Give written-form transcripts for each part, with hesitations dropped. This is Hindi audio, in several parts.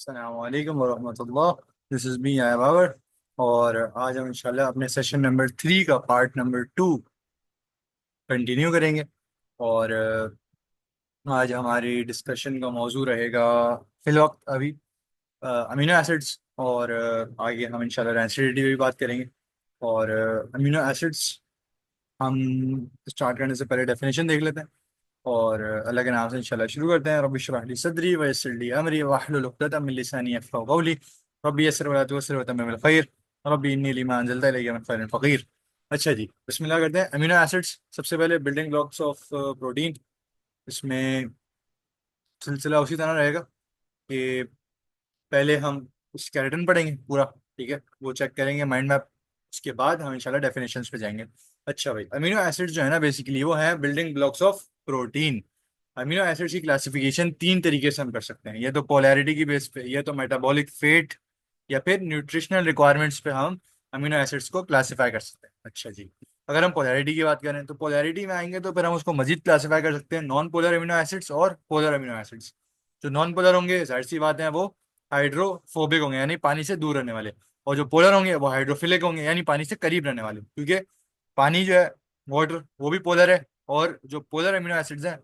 अस्सलामुअलैकुम वरहमतुल्लाह। दिस इज़ मी आया बाबर। और आज हम इंशाल्लाह अपने सेशन नंबर 3 का पार्ट नंबर 2 कंटिन्यू करेंगे। और आज हमारी डिस्कशन का मौजू रहेगा फिल वक्त अभी अमीनो एसिड्स। और आगे हम इंशाल्लाह डेंसिटी पे भी बात करेंगे। और अमीनो एसिड्स हम स्टार्ट करने से पहले डेफिनेशन देख लेते हैं। और अल्लाह के नाम से इंशाल्लाह शुरू करते हैं। रब्बी इश्रह ली सदरी व यस्सिर ली अमरी वहलुल उक़दतम मिन लिसानी यफ़क़हू क़ौली। रब्बी यस्सिर वला तुअस्सिर वतम्मिम बिल खैर। रब्बी इन्नी लिमा अंज़लता इलैया मिन खैरिन फ़क़ीर। अच्छा जी, बिस्मिल्लाह करते हैं। अमीनो एसिड्स सबसे पहले बिल्डिंग ब्लॉक्स ऑफ प्रोटीन। इसमें सिलसिला उसी तरह रहेगा कि पहले हम स्केलेटन पढ़ेंगे पूरा, ठीक है, वो चेक करेंगे माइंड मैप। उसके बाद हम इंशाल्लाह डेफिनेशंस पे जाएंगे। अच्छा भाई, अमीनो एसिड्स जो है ना बेसिकली वो है building blocks of protein. Amino acids की क्लासिफिकेशन तीन तरीके से हम कर सकते हैं, या तो पोलैरिटी की बेस पे, या तो मेटाबॉलिक फेट, या फिर न्यूट्रिशनल रिक्वायरमेंट्स पे हम अमीनो एसिड्स को क्लासिफाई कर सकते हैं। अच्छा जी, अगर हम पोलैरिटी की बात करें तो पोलैरिटी में आएंगे तो फिर हम उसको मजीद क्लासिफाई कर सकते हैं नॉन पोलर अमीनो एसिड्स और पोलर अमीनो एसिड्स। जो नॉन पोलर होंगे जाहिर सी बात है वो हाइड्रोफोबिक होंगे यानी पानी से दूर रहने वाले। और जो पोलर होंगे वो हाइड्रोफिलिक होंगे यानी पानी से करीब रहने वाले, क्योंकि पानी जो है वाटर वो भी पोलर है। और जो पोलर अमीनो एसिड्स हैं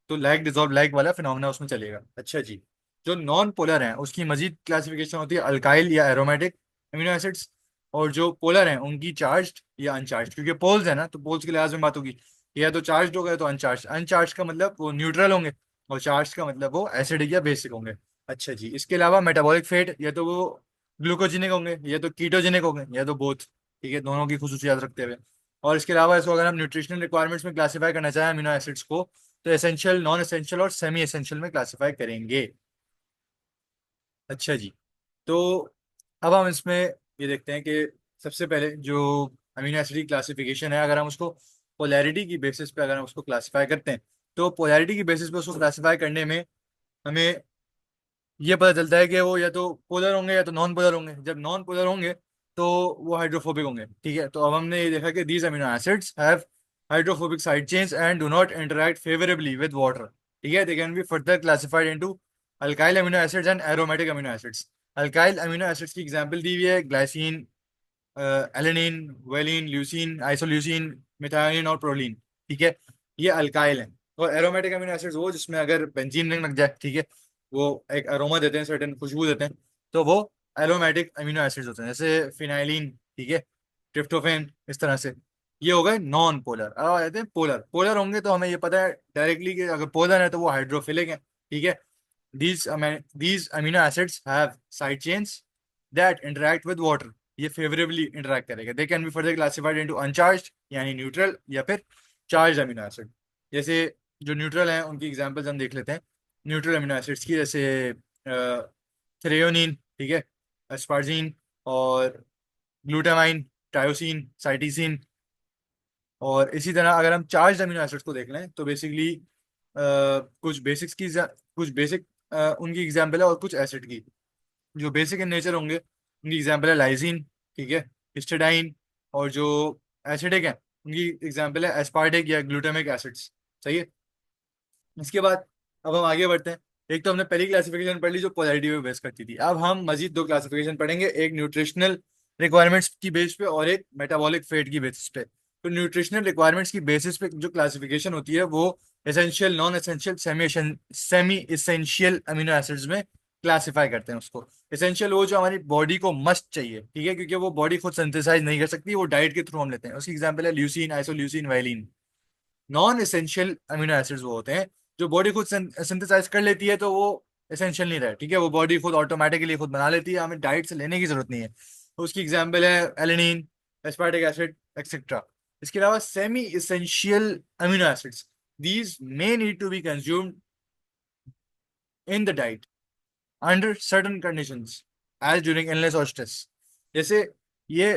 तो लाइक डिजॉल्व लाइक वाला फिनोमेना उसमें चलेगा। अच्छा जी, जो नॉन पोलर हैं उसकी मजीद क्लासिफिकेशन होती है अल्काइल या एरोमेटिक अमीनो एसिड्स। और जो पोलर हैं उनकी चार्ज्ड या अनचार्ज, क्योंकि पोल्स है ना तो पोल्स के लिहाज में बात होगी। या तो चार्ज होगा तो अनचार्ज। अनचार्ज का मतलब वो न्यूट्रल होंगे, और चार्ज का मतलब वो एसिडिक या बेसिक होंगे। अच्छा जी, इसके अलावा मेटाबॉलिक फेट या तो वो ग्लूकोजेनिक होंगे या तो कीटोजेनिक होंगे या तो बोथ, ठीक है, दोनों की खुसूसियात रखते हुए। और इसके अलावा इसको अगर हम न्यूट्रिशनल रिक्वायरमेंट्स में क्लासीफाई करना चाहें अमीनो एसिड्स को, तो एसेंशियल, नॉन एसेंशियल और सेमी एसेंशियल में क्लासीफाई करेंगे। अच्छा जी, तो अब हम इसमें ये देखते हैं कि सबसे पहले जो अमीनो एसिड की क्लासिफिकेशन है, अगर हम उसको पोलैरिटी की बेसिस पे अगर हम उसको क्लासिफाई करते हैं, तो पोलैरिटी की बेसिस पे उसको क्लासिफाई करने में हमें ये पता चलता है कि वो या तो पोलर होंगे या तो नॉन पोलर होंगे। जब नॉन पोलर होंगे तो वो हाइड्रोफोबिक होंगे, ठीक है। तो अब हमने ये देखा कि these amino acids have hydrophobic side chains and do not interact favourably with water, ठीक है। They can be further classified into alkyl amino acids and aromatic amino acids. Alkyl amino acids की एग्जांपल दी हुई है glycine, alanine, valine, leucine, isoleucine, methionine और प्रोलीन, ठीक है, ये अल्काइल हैं। और एरोमेटिक अमीनो एसिड्स वो जिसमें अगर बेंजीन रिंग लग जाए, ठीक है, वो एक अरोमा देते हैं, सर्टेन खुशबू देते हैं, तो वो एरोमेटिक अमीनो एसिड्स होते हैं, जैसे फिनाइलिन, ठीक है, ट्रिप्टोफेन, इस तरह से। ये हो गए नॉन पोलर। अब आ जाते हैं पोलर। पोलर होंगे तो हमें ये पता है डायरेक्टली कि अगर पोलर है तो वो हाइड्रोफिलिक है, ठीक है। these amino acids have side chains that interact with water। ये फेवरेबली इंटरैक्ट करेगा। They can be further classified into uncharged यानी न्यूट्रल, या फिर चार्ज अमीनो एसिड। जैसे जो न्यूट्रल हैं उनकी एग्जांपल्स हम देख लेते हैं न्यूट्रल अमीनो एसिड्स की, जैसे थ्रेओनिन, ठीक है, एस्पार्जीन और ग्लूटामाइन, टायोसिन, साइटिसिन। और इसी तरह अगर हम चार्ज अमीनो एसिड्स को देख लें तो बेसिकली कुछ बेसिक्स की कुछ बेसिक उनकी एग्जाम्पल है, और कुछ एसिड की। जो बेसिक इन नेचर होंगे उनकी एग्जाम्पल है लाइसिन, ठीक है, हिस्टिडाइन। और जो एसिडिक है उनकी एग्जाम्पल है एस्पार्टिक या ग्लूटामिक एसिड्स। सही है। इसके बाद अब हम आगे बढ़ते हैं। एक तो हमने पहली क्लासिफिकेशन पढ़ ली जो पोलैरिटी पे बेस करती थी। अब हम मजीद दो क्लासिफिकेशन पढ़ेंगे, एक न्यूट्रिशनल रिक्वायरमेंट्स की बेस पे और एक मेटाबॉलिक फेट की बेसिस पे। तो न्यूट्रिशनल रिक्वायरमेंट्स की बेसिस पे जो क्लासिफिकेशन होती है वो essential, non essential, semi essential amino acids में क्लासिफाई करते हैं उसको। एसेंशियल वो जो हमारी बॉडी को मस्ट चाहिए, ठीक है, क्योंकि वो बॉडी खुद सिंथेसाइज नहीं कर सकती, वो डाइट के थ्रू हम लेते हैं। उसकी एग्जाम्पल है leucine, isoleucine, violin. Non essential amino acids वो होते हैं जो बॉडी खुद सिंथेसाइज कर लेती है, तो वो एसेंशियल नहीं रहे, ठीक है, वो बॉडी खुद ऑटोमेटिकली खुद बना लेती है, हमें डाइट से लेने की जरूरत नहीं है। तो उसकी एग्जांपल है एलेनिन, एस्पार्टिक एसिड, एक्सेट्रा। इसके अलावा semi essential amino acids, these may need to be consumed in the diet under certain conditions as during illness और स्ट्रेस। जैसे ये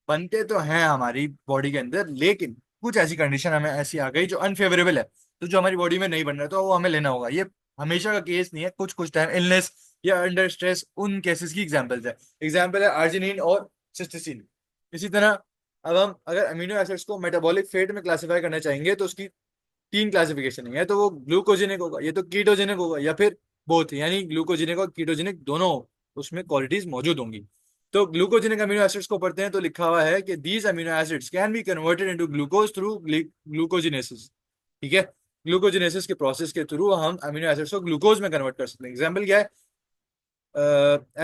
बनते तो हैं हमारी बॉडी के अंदर, लेकिन कुछ ऐसी कंडीशन हमें ऐसी आ गई जो अनफेवरेबल है, तो जो हमारी बॉडी में नहीं बन रहा तो वो हमें लेना होगा। ये हमेशा का केस नहीं है, कुछ कुछ टाइम इलनेस या अंडर स्ट्रेस उन केसेस की एग्जांपल्स है। एग्जांपल है आर्जिनिन और सिस्टिसिन। इसी तरह अब हम अगर अमीनो एसिड्स को मेटाबॉलिक फेट में क्लासिफाई करना चाहेंगे तो उसकी तीन क्लासिफिकेशन है, या तो वो ग्लूकोजेनिक होगा, या तो कीटोजेनिक होगा, या फिर बोथ, यानी ग्लूकोजेनिक और कीटोजेनिक दोनों हो। उसमें क्वालिटीज मौजूद होंगी। तो ग्लूकोजेनिक अमीनो एसिड्स को पढ़ते हैं तो लिखा हुआ है कि these amino acids can be converted into glucose through gluconeogenesis. ठीक है, ग्लूकोजिनेसिस के प्रोसेस के थ्रू हम अमीनो एसिड्स को ग्लूकोज में कन्वर्ट कर सकते हैं। एग्जाम्पल क्या है?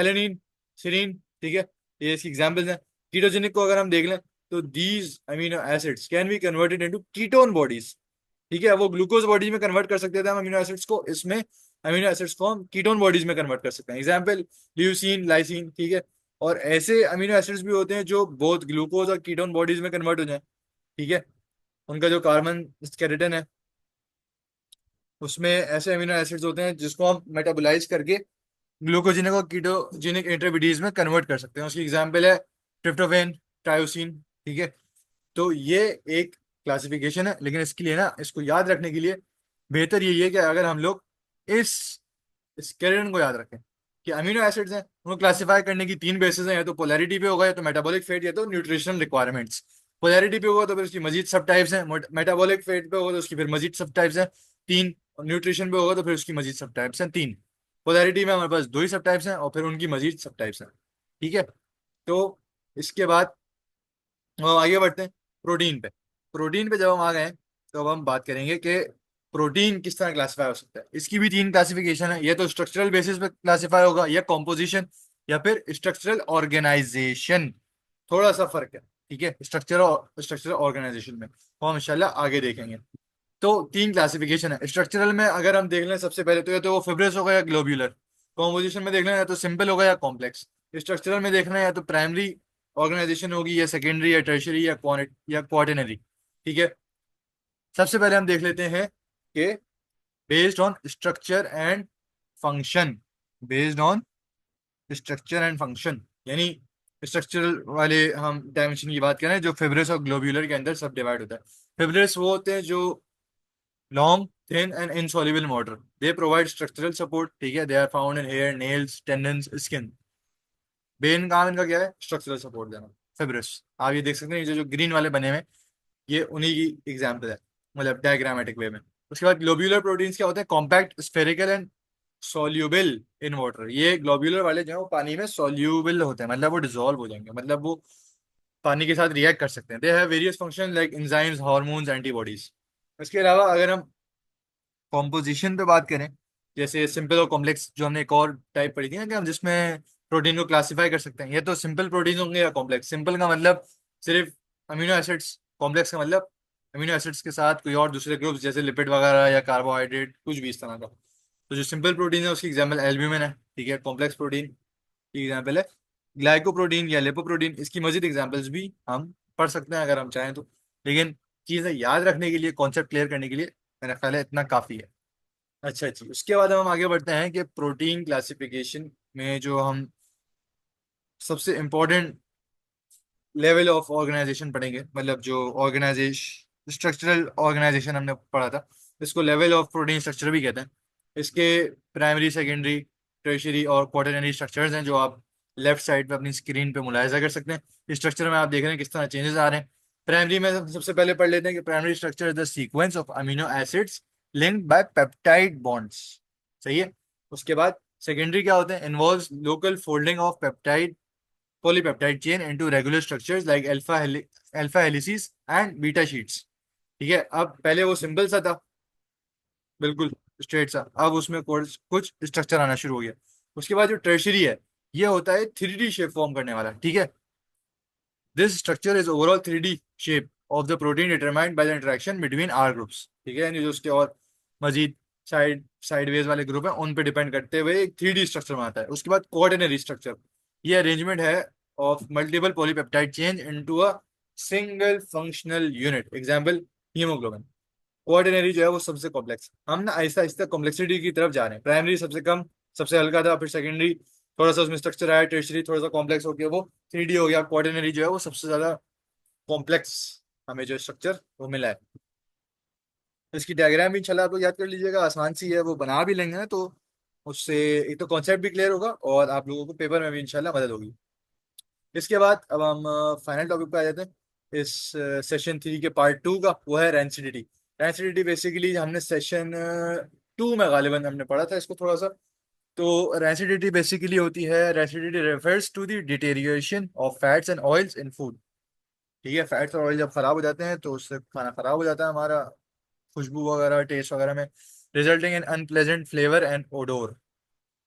Alanine, serine. ठीक है, ये इसकी एग्जाम्पल्स हैं। कीटोजेनिक को अगर हम देख लें तो these amino acids can be converted into ketone bodies. ठीक है, वो ग्लूकोज बॉडीज में कन्वर्ट कर सकते थे हम अमीनो एसिड्स को, इसमें अमीनो एसिड्स को हम कीटोन बॉडीज में कन्वर्ट कर सकते हैं। Example leucine, lysine. ठीक है, और ऐसे अमीनो एसिड्स भी होते हैं जो बोथ ग्लूकोज और कीटोन बॉडीज में कन्वर्ट हो जाए। ठीक है, उनका जो कार्बन स्केलेटन है उसमें ऐसे अमीनो एसिड्स होते हैं जिसको हम मेटाबोलाइज करके ग्लूकोजेनिक और कीटोजेनिक इंटरमीडिएट्स में कन्वर्ट कर सकते हैं। उसकी एग्जांपल है ट्रिप्टोफैन, ट्रायोसिन। ठीक है, तो ये एक क्लासिफिकेशन है, लेकिन इसके लिए ना, इसको याद रखने के लिए बेहतर यही है कि अगर हम लोग इस स्केलेटन को याद रखें कि अमीनो एसिड्स हैं, उनको क्लासिफाई करने की तीन बेसिस हैं, या तो पोलैरिटी पे होगा, या तो मेटाबॉलिक फेट, या तो न्यूट्रिशनल रिक्वायरमेंट्स। पोलैरिटी पे होगा तो फिर उसकी मजीद सब टाइप्स हैं, मेटाबॉलिक फेट पे होगा तो उसकी फिर मजीद सब टाइप्स हैं तीन, और न्यूट्रिशन पे होगा तो फिर उसकी मजीद सब टाइप्स हैं तीन। पोलैरिटी में हमारे पास दो ही सब टाइप्स हैं और फिर उनकी मजीद सब टाइप्स हैं। ठीक है, तो इसके बाद हम आगे बढ़ते हैं प्रोटीन पे। प्रोटीन पे जब हम आ गए हैं तो अब हम बात करेंगे कि प्रोटीन किस तरह क्लासिफाई हो सकता है। इसकी भी तीन क्लासिफिकेशन है, या तो स्ट्रक्चरल बेसिस पे क्लासिफाई होगा, या कॉम्पोजिशन, या फिर स्ट्रक्चरल ऑर्गेनाइजेशन। थोड़ा सा फर्क है। ठीक है, स्ट्रक्चर और स्ट्रक्चरल ऑर्गेनाइजेशन में वो हम इंशाल्लाह आगे देखेंगे। तो तीन क्लासिफिकेशन है स्ट्रक्चरल में। अगर हम देख लें सबसे पहले तो, या तो वो फिब्रस होगा या ग्लोब्यूलर। कॉम्पोजिशन में देख लें या तो सिंपल होगा या कॉम्प्लेक्स। स्ट्रक्चरल में देखना है या तो प्राइमरी ऑर्गेनाइजेशन होगी, या सेकेंडरी, या टर्शरी, या क्वार्टनरी। ठीक है, सबसे पहले हम देख लेते हैं कि based on structure and function. Based on structure and function, यानी स्ट्रक्चरल वाले हम डायमेंशन की बात करें जो फिब्रस और ग्लोब्यूलर के अंदर सब डिवाइड होता है। फिब्रस वो होते हैं जो long, thin and insoluble water, they provide structural support. ठीक है, they are found in hair, nails, tendons, skin. बेन काम इनका क्या है? स्ट्रक्चरल सपोर्ट देना। फिब्रस आप ये देख सकते हैं, जो ग्रीन वाले बने हुए, ये उन्हीं की एग्जाम्पल है, मतलब डायग्रामेटिक वे में। उसके बाद ग्लोब्यूलर प्रोटीन्स क्या होते हैं? Compact, spherical and soluble in water. ये ग्लोब्यूलर वाले जो है वो पानी में सॉल्यूबल होते हैं, मतलब वो डिसॉल्व हो जाएंगे, मतलब वो पानी के साथ रिएक्ट कर सकते हैं। They have various function like enzymes, hormones, antibodies. इसके अलावा अगर हम कॉम्पोजिशन पे बात करें, जैसे सिंपल और कॉम्प्लेक्स, जो हमने एक और टाइप पढ़ी थी ना कि हम जिसमें प्रोटीन को क्लासिफाई कर सकते हैं, ये तो सिंपल प्रोटीन होंगे या कॉम्प्लेक्स। सिंपल का मतलब सिर्फ अमीनो एसिड्स, कॉम्प्लेक्स का मतलब अमीनो एसिड्स के साथ कोई और दूसरे ग्रुप्स जैसे लिपिड वगैरह या कार्बोहाइड्रेट, कुछ भी इस तरह का। तो जो सिंपल प्रोटीन है उसकी एग्जाम्पल एल्ब्यूमिन है। ठीक है, कॉम्प्लेक्स प्रोटीन की एग्जाम्पल है ग्लाइकोप्रोटीन या लिपोप्रोटीन। इसकी मजीद एग्जाम्पल्स भी हम पढ़ सकते हैं अगर हम चाहें तो, लेकिन चीज़ें याद रखने के लिए, कॉन्सेप्ट क्लियर करने के लिए मेरा ख्याल है इतना काफ़ी है। अच्छा जी, उसके बाद हम आगे बढ़ते हैं कि प्रोटीन क्लासिफिकेशन में जो हम सबसे इम्पोर्टेंट लेवल ऑफ ऑर्गेनाइजेशन पढ़ेंगे, मतलब जो ऑर्गेनाइजेशन, स्ट्रक्चरल ऑर्गेनाइजेशन हमने पढ़ा था, इसको लेवल ऑफ प्रोटीन स्ट्रक्चर भी कहते हैं। इसके प्राइमरी, सेकेंडरी, टर्शियरी और क्वार्टरनरी स्ट्रक्चर्स हैं जो आप लेफ्ट साइड पे अपनी स्क्रीन पे मुलाहिजा कर सकते हैं। इस स्ट्रक्चर में आप देख रहे हैं किस तरह चेंजेस आ रहे हैं। प्राइमरी में सबसे पहले पढ़ लेते हैं कि primary structure is the sequence of amino acids linked by peptide bonds. सही है। उसके बाद सेकेंडरी क्या होते हैं? Involves local folding of peptide polypeptide chain into regular structures like alpha helices and beta sheets। ठीक है, अब पहले वो सिंपल सा था, बिल्कुल स्ट्रेट सा, अब उसमें कुछ स्ट्रक्चर आना शुरू हो गया। उसके बाद जो टर्शरी है, ये होता है 3D शेप फॉर्म करने वाला। ठीक है, this structure is overall 3D shape of the protein determined by the interaction between R groups. ठीक है, यानी जो उसके और मजीद साइडवेज वाले ग्रुप हैं उन पे डिपेंड करते हुए एक 3D स्ट्रक्चर बनाता है। उसके बाद कोऑर्डिनरी स्ट्रक्चर, ये अरेंजमेंट है of multiple polypeptide chain into a single functional unit. Example haemoglobin. Quaternary जो है वो सबसे कॉम्प्लेक्स। हम ना आहिस्ता आहिस्ता कॉम्प्लेक्सिटी की तरफ जा रहे हैं। प्राइमरी सबसे कम, सबसे हल्का था, फिर सेकेंडरी थोड़ा सा उसमें स्ट्रक्चर आया, टर्शरी थोड़ा सा कॉम्प्लेक्स हो गया, वो 3D हो गया। कोऑर्डिनरी जो है वो सबसे ज्यादा कॉम्प्लेक्स हमें जो स्ट्रक्चर वो मिला है। इसकी डायग्राम भी इंशाल्लाह आप लोग याद कर लीजिएगा, आसान सी है, वो बना भी लेंगे ना तो उससे एक तो कॉन्सेप्ट भी क्लियर होगा और आप लोगों को पेपर में भी इंशाल्लाह मदद होगी। इसके बाद अब हम फाइनल टॉपिक पे आ जाते हैं इस सेशन 3 के पार्ट 2 का, वो है रेंसिडिटी। रेंसिडिटी बेसिकली हमने सेशन 2 में गालिबन हमने पढ़ा था इसको थोड़ा सा, तो रेसिडिटी बेसिकली होती है, rancidity refers to the deterioration of fats and oils in food. ठीक है, फैट्स और ऑयल जब खराब हो जाते हैं तो उससे खाना खराब हो जाता है हमारा, खुशबू वगैरह टेस्ट वगैरह में, resulting in unpleasant flavour and odour.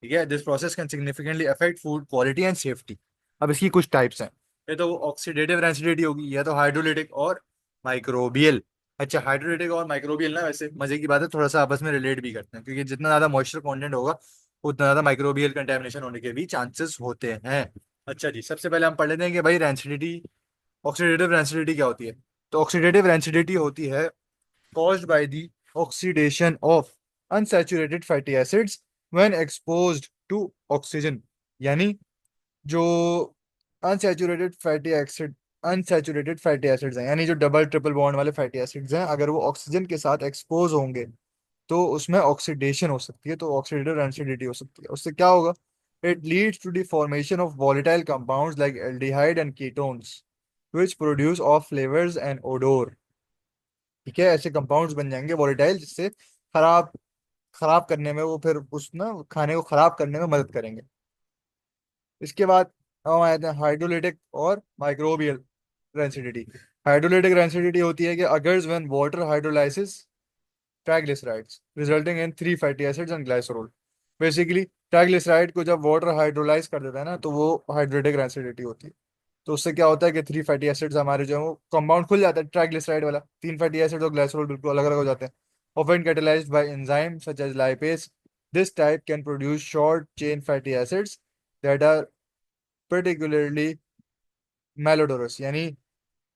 ठीक है, this process can significantly affect food quality and safety. अब इसकी कुछ टाइप्स हैं। ये तो ऑक्सीडेटिव रेसिडिटी होगी, या तो हाइड्रोलिटिक और माइक्रोबियल। अच्छा, हाइड्रोलिटिक और माइक्रोबियल ना वैसे मजे की बात है, थोड़ा सा आपस में रिलेट भी करते हैं, क्योंकि जितना ज्यादा मॉइस्चर कंटेंट होगा उतना ज्यादा माइक्रोबियल कंटेमिनेशन होने के भी चांसेस होते हैं। अच्छा जी, सबसे पहले हम पढ़ लेते हैं कि भाई रेंसिडिटी, ऑक्सीडेटिव रेंसिडिटी क्या होती है। तो ऑक्सीडेटिव रेंसिडिटी होती है caused by the oxidation of unsaturated fatty acids when exposed to oxygen। यानी जो unsaturated fatty acid, unsaturated fatty acids हैं, यानी जो डबल ट्रिपल बॉन्ड वाले फैटी एसिड्स हैं, अगर वो ऑक्सीजन के साथ एक्सपोज होंगे तो उसमें ऑक्सीडेशन हो सकती है, तो ऑक्सीडेटिव रेंसिडिटी हो सकती है। उससे क्या होगा? It leads to the formation of volatile compounds like aldehyde and ketones which produce off flavors and odor। ठीक है, ऐसे कंपाउंड्स बन जाएंगे वॉलेटाइल, जिससे खराब खराब करने में वो फिर उस ना खाने को खराब करने में मदद करेंगे। इसके बाद हम आते हैं हाइड्रोलिटिक और माइक्रोबियल रेंसिडिटी। हाइड्रोलिटिक रेंसिडिटी होती है कि occurs when water hydrolysis triglycerides resulting in three fatty acids and glycerol. Basically triglyceride को जब वाटर हाइड्रोलाइज कर देता है ना, तो वो हाइड्रोलिटिक रेंसिडिटी होती है। तो उससे क्या होता है कि थ्री फैटी एसिड्स हमारे जो है वो कंपाउंड खुल जाता है ट्राइग्लिसराइड वाला, तीन फैटी एसिड और ग्लाइसरॉल बिल्कुल अलग अलग हो जाते हैं। Often catalysed by enzyme such as lipase, this type can produce short chain fatty acids that are particularly malodorous. यानी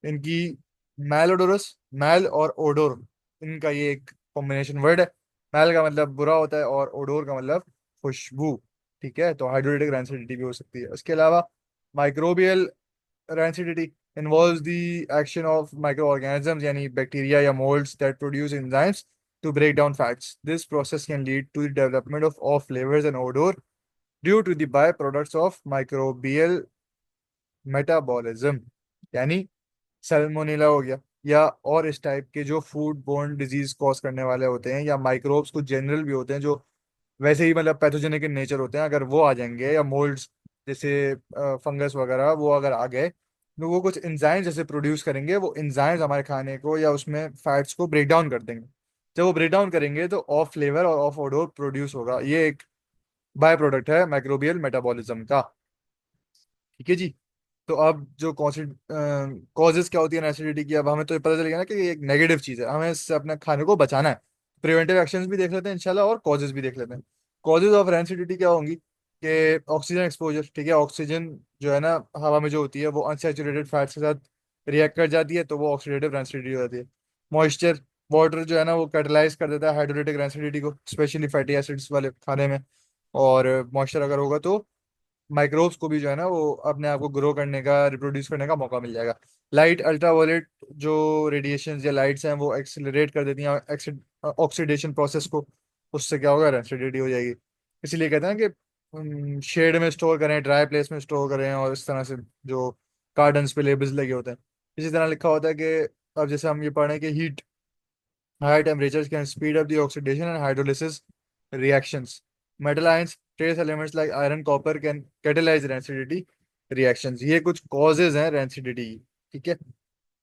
इनकी मैलोडोरस, मैल और ओडोर, इनका ये एक कॉम्बिनेशन वर्ड है। मैल का मतलब बुरा होता है और ओडोर का मतलब खुशबू। ठीक है, तो हाइड्रोलिटिक रेंसिडिटी भी हो सकती है। उसके अलावा microbial rancidity involves the action of microorganisms yani bacteria या molds that produce enzymes to break down fats. This process can lead to the development of off flavors and odor due to the byproducts of microbial metabolism। यानी सैल्मोनेला हो गया, या और इस टाइप के जो फूड बोर्न डिजीज कॉज करने वाले होते हैं, या माइक्रोब्स कुछ जनरल भी होते हैं जो वैसे ही मतलब पैथोजेनिक इन नेचर होते हैं, अगर वो आ जाएंगे, या मोल्ड्स जैसे फंगस वगैरह वो अगर आ गए, तो वो कुछ एंजाइम जैसे प्रोड्यूस करेंगे, वो एंजाइम्स हमारे खाने को या उसमें फैट्स को ब्रेक डाउन कर देंगे। जब वो ब्रेक डाउन करेंगे तो ऑफ फ्लेवर और ऑफ ओडोर प्रोड्यूस होगा। ये एक बाय प्रोडक्ट है माइक्रोबियल मेटाबॉलिज्म का। ठीक है जी। तो अब जो कॉजेज क्या होती है एसिडिटी की, अब हमें तो ये पता चलेगा ना कि ये एक नेगेटिव चीज है, हमें इससे अपने खाने को बचाना है। प्रिवेंटिव एक्शंस भी देख लेते हैं इंशाल्लाह, और कॉजेज भी देख लेते हैं। कॉजेज ऑफ रेंसिडिटी क्या होंगी कि ऑक्सीजन एक्सपोजर। ठीक है, ऑक्सीजन जो है ना हवा में जो होती है वो अनसैचुरेटेड फैट्स के साथ रिएक्ट कर जाती है, तो वो ऑक्सीडेटिव रेंसिडिटी हो जाती है। मॉइस्चर, वाटर जो है ना वो कैटलाइज कर देता है हाइड्रोलिटिक रेंसिडिटी को, स्पेशली फैटी एसिड्स वाले खाने में। और मॉइस्चर अगर होगा तो माइक्रोब्स को भी जो है ना वो अपने आप को ग्रो करने का, रिप्रोड्यूस करने का मौका मिल जाएगा। लाइट अल्ट्रावायलेट जो रेडिएशंस या लाइट्स हैं वो एक्सिलरेट कर देती हैं ऑक्सीडेशन प्रोसेस को। उससे क्या होगा? रेसिडिटी हो जाएगी। इसीलिए कहते हैं कि शेड में स्टोर करें, ड्राई प्लेस में स्टोर करें, और इस तरह से जो कार्टन्स पे लेबल्स लगे होते हैं इसी तरह लिखा होता है कि अब जैसे हम ये पढ़ रहे हैं कि heat, high temperatures can speed up the oxidation and hydrolysis reactions. Metal ions, trace elements like iron, copper can catalyze rancidity reactions। ये कुछ causes हैं rancidity की। ठीक है,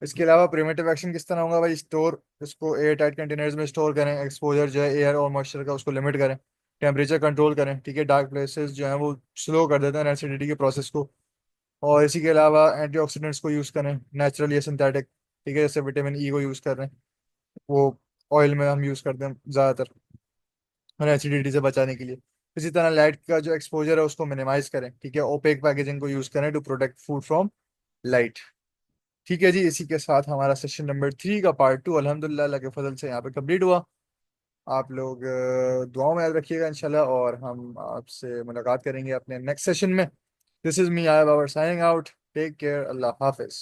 इसके अलावा प्रिवेंटिव एक्शन किस तरह होगा भाई? स्टोर, इसको एयर टाइट कंटेनर्स में स्टोर करें, एक्सपोजर जो है एयर और मॉइस्चर का उसको लिमिट करें, टेम्परेचर कंट्रोल करें। ठीक है, डार्क प्लेसेस जो है वो स्लो कर देते हैं रेसिडिटी के प्रोसेस को। और इसी के अलावा एंटीऑक्सीडेंट्स को यूज़ करें, नेचुरल या सिंथेटिक। ठीक है, जैसे विटामिन ई को यूज़ कर रहे हैं, वो ऑयल में हम यूज करते हैं ज्यादातर एसिडिटी से बचाने के लिए। इसी तरह लाइट का जो एक्सपोजर है उसको मिनिमाइज करें। ठीक है, ओपेक पैकेजिंग को यूज करें to protect food from light. ठीक है जी, इसी के साथ हमारा सेशन नंबर 3 का पार्ट 2 अल्हम्दुलिल्लाह अल्लाह के फजल से यहाँ पे कंप्लीट हुआ। आप लोग दुआओं में याद रखिएगा इंशाल्लाह, और हम आपसे मुलाकात करेंगे अपने नेक्स्ट सेशन में। This is me, I Babar, signing out. Take care, अल्लाह हाफिज।